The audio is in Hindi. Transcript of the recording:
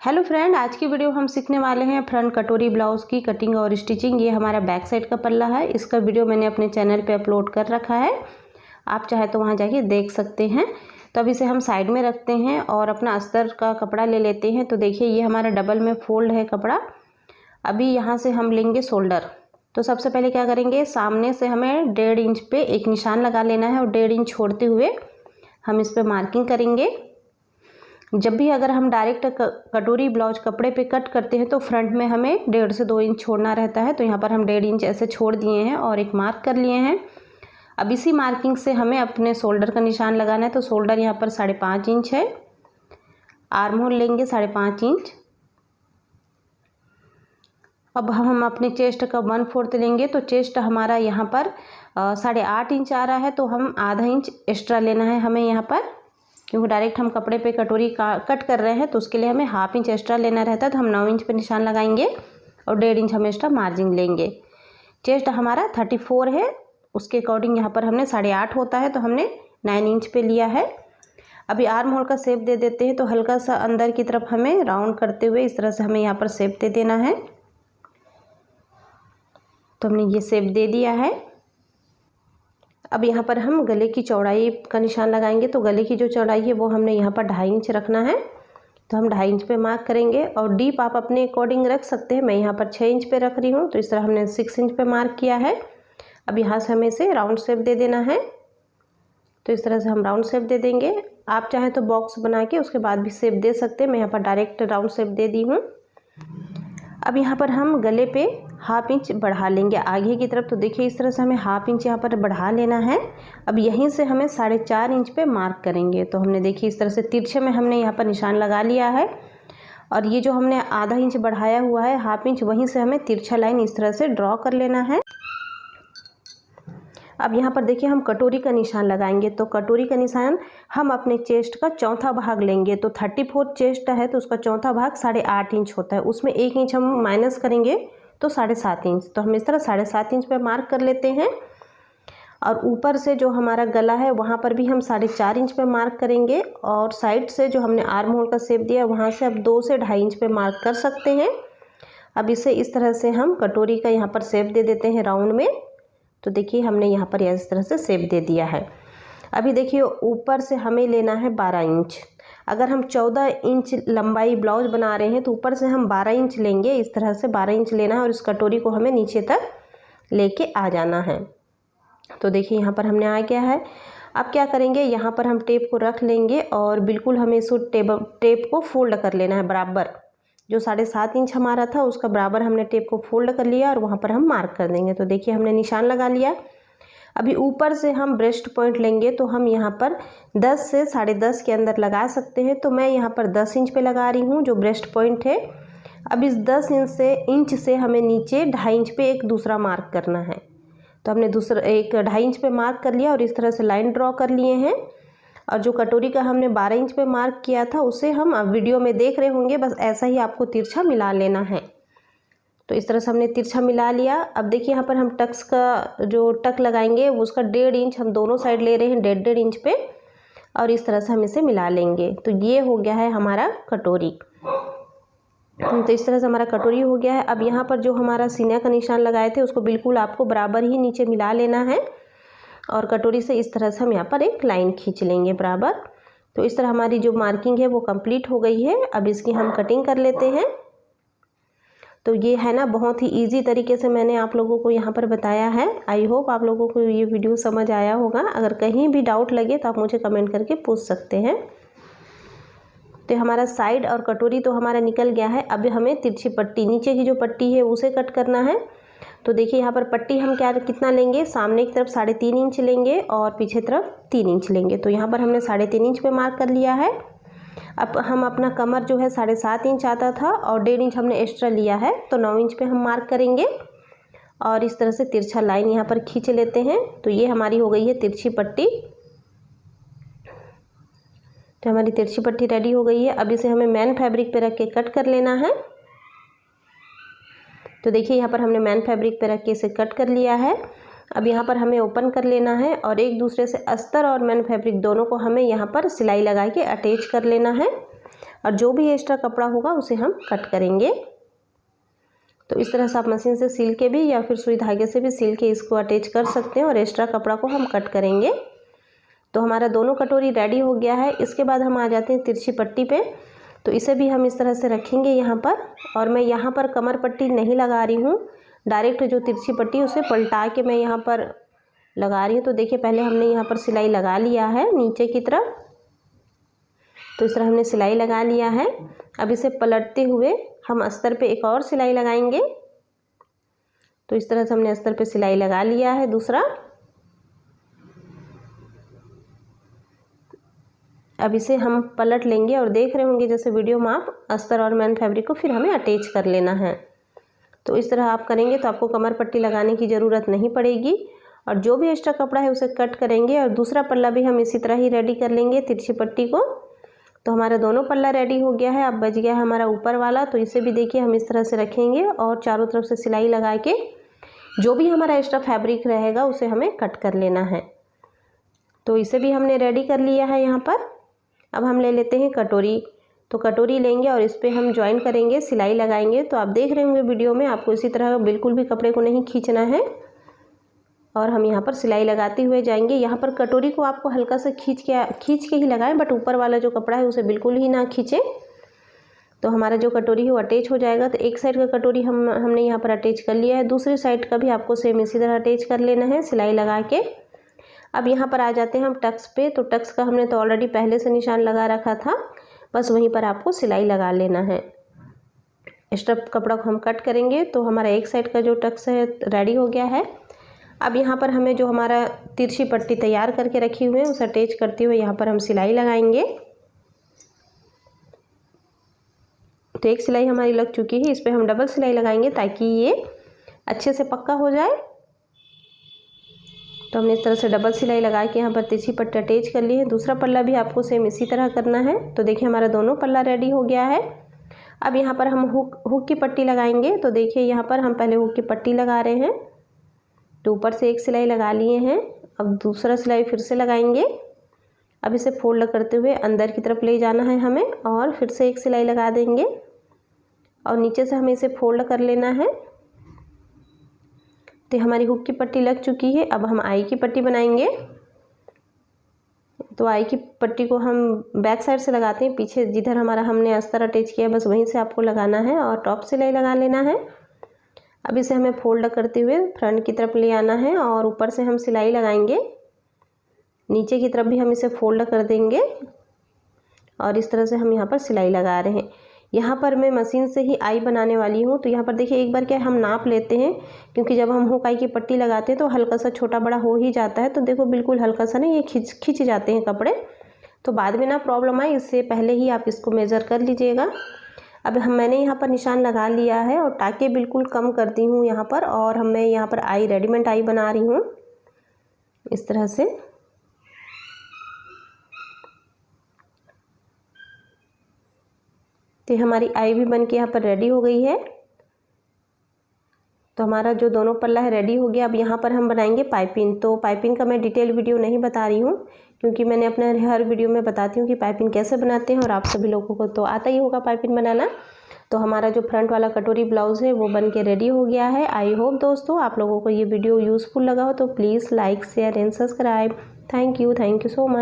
हेलो फ्रेंड, आज की वीडियो हम सीखने वाले हैं फ्रंट कटोरी ब्लाउज़ की कटिंग और स्टिचिंग। ये हमारा बैक साइड का पल्ला है। इसका वीडियो मैंने अपने चैनल पे अपलोड कर रखा है, आप चाहे तो वहाँ जाके देख सकते हैं। तो अब इसे हम साइड में रखते हैं और अपना अस्तर का कपड़ा ले लेते हैं। तो देखिए ये हमारा डबल में फोल्ड है कपड़ा। अभी यहाँ से हम लेंगे शोल्डर। तो सबसे पहले क्या करेंगे, सामने से हमें 1.5 इंच पे एक निशान लगा लेना है और 1.5 इंच छोड़ते हुए हम इस पर मार्किंग करेंगे। जब भी अगर हम डायरेक्ट कटोरी ब्लाउज कपड़े पे कट करते हैं तो फ्रंट में हमें 1.5 से 2 इंच छोड़ना रहता है। तो यहाँ पर हम 1.5 इंच ऐसे छोड़ दिए हैं और एक मार्क कर लिए हैं। अब इसी मार्किंग से हमें अपने शोल्डर का निशान लगाना है। तो शोल्डर यहाँ पर 5.5 इंच है, आर्म होल लेंगे 5.5 इंच। अब हम अपने चेस्ट का 1/4 लेंगे। तो चेस्ट हमारा यहाँ पर 8.5 इंच आ रहा है, तो हम आधा इंच एक्स्ट्रा लेना है हमें यहाँ पर, क्योंकि डायरेक्ट हम कपड़े पे कटोरी का कट कर रहे हैं तो उसके लिए हमें 1/2 इंच एक्स्ट्रा लेना रहता है। तो हम 9 इंच पे निशान लगाएंगे और 1.5 इंच हम एक्स्ट्रा मार्जिन लेंगे। चेस्ट हमारा 34 है, उसके अकॉर्डिंग यहाँ पर हमने 8.5 होता है तो हमने 9 इंच पे लिया है। अभी आर्म होल का शेप दे देते हैं। तो हल्का सा अंदर की तरफ हमें राउंड करते हुए इस तरह से हमें यहाँ पर शेप दे देना है। तो हमने ये शेप दे दिया है। अब यहाँ पर हम गले की चौड़ाई का निशान लगाएंगे। तो गले की जो चौड़ाई है वो हमने यहाँ पर 2.5 इंच रखना है। तो हम 2.5 इंच पे मार्क करेंगे और डीप आप अपने अकॉर्डिंग रख सकते हैं। मैं यहाँ पर 6 इंच पे रख रही हूँ, तो इस तरह हमने 6 इंच पे मार्क किया है। अब यहाँ से हमें इसे राउंड शेप दे देना है। तो इस तरह से हम राउंड शेप दे देंगे। आप चाहें तो बॉक्स बना के उसके बाद भी शेप दे सकते हैं। मैं यहाँ पर डायरेक्ट राउंड शेप दे दी हूँ। अब यहाँ पर हम गले पे 1/2 इंच बढ़ा लेंगे आगे की तरफ। तो देखिए इस तरह से हमें 1/2 इंच यहाँ पर बढ़ा लेना है। अब यहीं से हमें 4.5 इंच पे मार्क करेंगे। तो हमने देखिए इस तरह से तिरछे में हमने यहाँ पर निशान लगा लिया है और ये जो हमने आधा इंच बढ़ाया हुआ है 1/2 इंच, वहीं से हमें तिरछा लाइन इस तरह से ड्रॉ कर लेना है। अब यहाँ पर देखिए हम कटोरी का निशान लगाएंगे। तो कटोरी का निशान हम अपने चेस्ट का चौथा भाग लेंगे। तो 34 चेस्ट है तो उसका चौथा भाग 8.5 इंच होता है, उसमें 1 इंच हम माइनस करेंगे तो 7.5 इंच। तो हम इस तरह 7.5 इंच पे मार्क कर लेते हैं। और ऊपर से जो हमारा गला है वहाँ पर भी हम 4.5 इंच पे मार्क करेंगे और साइड से जो हमने आर्म होल का शेप दिया वहाँ से अब 2 से 2.5 इंच पे मार्क कर सकते हैं। अब इसे इस तरह से हम कटोरी का यहाँ पर शेप दे देते हैं राउंड में। तो देखिए हमने यहाँ पर इस तरह से शेप दे दिया है। अभी देखिए ऊपर से हमें लेना है 12 इंच। अगर हम 14 इंच लंबाई ब्लाउज बना रहे हैं तो ऊपर से हम 12 इंच लेंगे। इस तरह से 12 इंच लेना है और इस कटोरी को हमें नीचे तक लेके आ जाना है। तो देखिए यहाँ पर हमने आ गया है। अब क्या करेंगे, यहाँ पर हम टेप को रख लेंगे और बिल्कुल हमें इस टेप को फोल्ड कर लेना है बराबर। जो 7.5 इंच हमारा था उसका बराबर हमने टेप को फोल्ड कर लिया और वहाँ पर हम मार्क कर देंगे। तो देखिए हमने निशान लगा लिया। अभी ऊपर से हम ब्रेस्ट पॉइंट लेंगे। तो हम यहाँ पर 10 से 10.5 के अंदर लगा सकते हैं। तो मैं यहाँ पर 10 इंच पे लगा रही हूँ जो ब्रेस्ट पॉइंट है। अब इस 10 इंच से हमें नीचे 2.5 इंच पे एक दूसरा मार्क करना है। तो हमने दूसरा एक 2.5 इंच पे मार्क कर लिया और इस तरह से लाइन ड्रॉ कर लिए हैं। और जो कटोरी का हमने 12 इंच पे मार्क किया था उसे हम वीडियो में देख रहे होंगे, बस ऐसा ही आपको तिरछा मिला लेना है। तो इस तरह से हमने तिरछा मिला लिया। अब देखिए यहाँ पर हम टक्स का जो टक लगाएंगे वो उसका 1.5 इंच हम दोनों साइड ले रहे हैं 1.5 इंच पे और इस तरह से हम इसे मिला लेंगे। तो ये हो गया है हमारा कटोरी। तो इस तरह से हमारा कटोरी हो गया है। अब यहाँ पर जो हमारा सीना का निशान लगाए थे उसको बिल्कुल आपको बराबर ही नीचे मिला लेना है और कटोरी से इस तरह से हम यहाँ पर एक लाइन खींच लेंगे बराबर। तो इस तरह हमारी जो मार्किंग है वो कंप्लीट हो गई है। अब इसकी हम कटिंग कर लेते हैं। तो ये है ना, बहुत ही इजी तरीके से मैंने आप लोगों को यहाँ पर बताया है। आई होप आप लोगों को ये वीडियो समझ आया होगा। अगर कहीं भी डाउट लगे तो आप मुझे कमेंट करके पूछ सकते हैं। तो हमारा साइड और कटोरी तो हमारा निकल गया है। अब हमें तिरछी पट्टी, नीचे की जो पट्टी है उसे कट करना है। तो देखिए यहाँ पर पट्टी हम कितना लेंगे, सामने की तरफ 3.5 इंच लेंगे और पीछे तरफ 3 इंच लेंगे। तो यहाँ पर हमने 3.5 इंच पे मार्क कर लिया है। अब हम अपना कमर जो है 7.5 इंच आता था और 1.5 इंच हमने एक्स्ट्रा लिया है, तो 9 इंच पे हम मार्क करेंगे और इस तरह से तिरछा लाइन यहाँ पर खींच लेते हैं। तो ये हमारी हो गई है तिरछी पट्टी। तो हमारी तिरछी पट्टी रेडी हो गई है। अब इसे हमें मैन फैब्रिक पे रख के कट कर लेना है। तो देखिए यहाँ पर हमने मैन फैब्रिक पे रख के इसे कट कर लिया है। अब यहाँ पर हमें ओपन कर लेना है और एक दूसरे से अस्तर और मैन फैब्रिक दोनों को हमें यहाँ पर सिलाई लगा के अटैच कर लेना है। और जो भी एक्स्ट्रा कपड़ा होगा उसे हम कट करेंगे। तो इस तरह से आप मशीन से सिल के भी या फिर सुई धागे से भी सिल के इसको अटैच कर सकते हैं और एक्स्ट्रा कपड़ा को हम कट करेंगे। तो हमारा दोनों कटोरी रेडी हो गया है। इसके बाद हम आ जाते हैं तिरछी पट्टी पे। तो इसे भी हम इस तरह से रखेंगे यहाँ पर, और मैं यहाँ पर कमर पट्टी नहीं लगा रही हूँ, डायरेक्ट जो तिरछी पट्टी उसे पलटा के मैं यहाँ पर लगा रही हूँ। तो देखिए पहले हमने यहाँ पर सिलाई लगा लिया है नीचे की तरफ, तो इस तरह हमने सिलाई लगा लिया है। अब इसे पलटते हुए हम अस्तर पे एक और सिलाई लगाएंगे। तो इस तरह से हमने अस्तर पे सिलाई लगा लिया है दूसरा। अब इसे हम पलट लेंगे और देख रहे होंगे जैसे वीडियो में आप, अस्तर और मेन फैब्रिक को फिर हमें अटैच कर लेना है। तो इस तरह आप करेंगे तो आपको कमर पट्टी लगाने की ज़रूरत नहीं पड़ेगी। और जो भी एक्स्ट्रा कपड़ा है उसे कट करेंगे और दूसरा पल्ला भी हम इसी तरह ही रेडी कर लेंगे तिरछी पट्टी को। तो हमारा दोनों पल्ला रेडी हो गया है। अब बच गया है हमारा ऊपर वाला, तो इसे भी देखिए हम इस तरह से रखेंगे और चारों तरफ से सिलाई लगा के जो भी हमारा एक्स्ट्रा फैब्रिक रहेगा उसे हमें कट कर लेना है। तो इसे भी हमने रेडी कर लिया है यहाँ पर। अब हम ले लेते हैं कटोरी। तो कटोरी लेंगे और इस पर हम ज्वाइन करेंगे, सिलाई लगाएंगे। तो आप देख रहे होंगे वीडियो में, आपको इसी तरह बिल्कुल भी कपड़े को नहीं खींचना है और हम यहाँ पर सिलाई लगाते हुए जाएंगे। यहाँ पर कटोरी को आपको हल्का सा खींच के ही लगाएं, बट ऊपर वाला जो कपड़ा है उसे बिल्कुल ही ना खींचें। तो हमारा जो कटोरी है वो अटैच हो जाएगा। तो एक साइड का कटोरी हमने यहाँ पर अटैच कर लिया है, दूसरी साइड का भी आपको सेम इसी तरह अटैच कर लेना है सिलाई लगा के। अब यहाँ पर आ जाते हैं हम टक्स पे। तो टक्स का हमने तो ऑलरेडी पहले से निशान लगा रखा था, बस वहीं पर आपको सिलाई लगा लेना है। एक्स्ट्रा कपड़ा को हम कट करेंगे। तो हमारा एक साइड का जो टक्स है रेडी हो गया है। अब यहाँ पर हमें जो हमारा तिरछी पट्टी तैयार करके रखी हुई है उसे अटैच करते हुए यहाँ पर हम सिलाई लगाएंगे। तो एक सिलाई हमारी लग चुकी है, इस पर हम डबल सिलाई लगाएंगे ताकि ये अच्छे से पक्का हो जाए। तो हमने इस तरह से डबल सिलाई लगा के यहाँ पर तिरछी पट्टी अटैच कर ली है। दूसरा पल्ला भी आपको सेम इसी तरह करना है। तो देखिए हमारा दोनों पल्ला रेडी हो गया है। अब यहाँ पर हम हुक की पट्टी लगाएंगे। तो देखिए यहाँ पर हम पहले हुक की पट्टी लगा रहे हैं। तो ऊपर से एक सिलाई लगा लिए हैं, अब दूसरा सिलाई फिर से लगाएंगे। अब इसे फोल्ड करते हुए अंदर की तरफ ले जाना है हमें और फिर से एक सिलाई लगा देंगे और नीचे से हमें इसे फोल्ड कर लेना है। तो हमारी हुक की पट्टी लग चुकी है। अब हम आई की पट्टी बनाएंगे। तो आई की पट्टी को हम बैक साइड से लगाते हैं, पीछे जिधर हमने अस्तर अटैच किया बस वहीं से आपको लगाना है और टॉप सिलाई लगा लेना है। अब इसे हमें फोल्ड करते हुए फ्रंट की तरफ ले आना है और ऊपर से हम सिलाई लगाएंगे। नीचे की तरफ भी हम इसे फोल्ड कर देंगे और इस तरह से हम यहाँ पर सिलाई लगा रहे हैं। यहाँ पर मैं मशीन से ही आई बनाने वाली हूँ। तो यहाँ पर देखिए एक बार क्या हम नाप लेते हैं, क्योंकि जब हम हुक आई की पट्टी लगाते हैं तो हल्का सा छोटा बड़ा हो ही जाता है। तो देखो बिल्कुल हल्का सा ना ये खिंच जाते हैं कपड़े, तो बाद में ना प्रॉब्लम आए, इससे पहले ही आप इसको मेज़र कर लीजिएगा। अब मैंने यहाँ पर निशान लगा लिया है और टाके बिल्कुल कम कर दी हूँ यहाँ पर, और मैं यहाँ पर आई रेडीमेड आई बना रही हूँ इस तरह से। तो हमारी आई भी बन के यहाँ पर रेडी हो गई है। तो हमारा जो दोनों पल्ला है रेडी हो गया। अब यहाँ पर हम बनाएंगे पाइपिंग। तो पाइपिंग का मैं डिटेल वीडियो नहीं बता रही हूँ, क्योंकि मैंने अपने हर वीडियो में बताती हूँ कि पाइपिंग कैसे बनाते हैं और आप सभी लोगों को तो आता ही होगा पाइपिंग बनाना। तो हमारा जो फ्रंट वाला कटोरी ब्लाउज़ है वो बन के रेडी हो गया है। आई होप दोस्तों आप लोगों को ये वीडियो यूज़फुल लगा हो, तो please like share and subscribe. Thank you so much.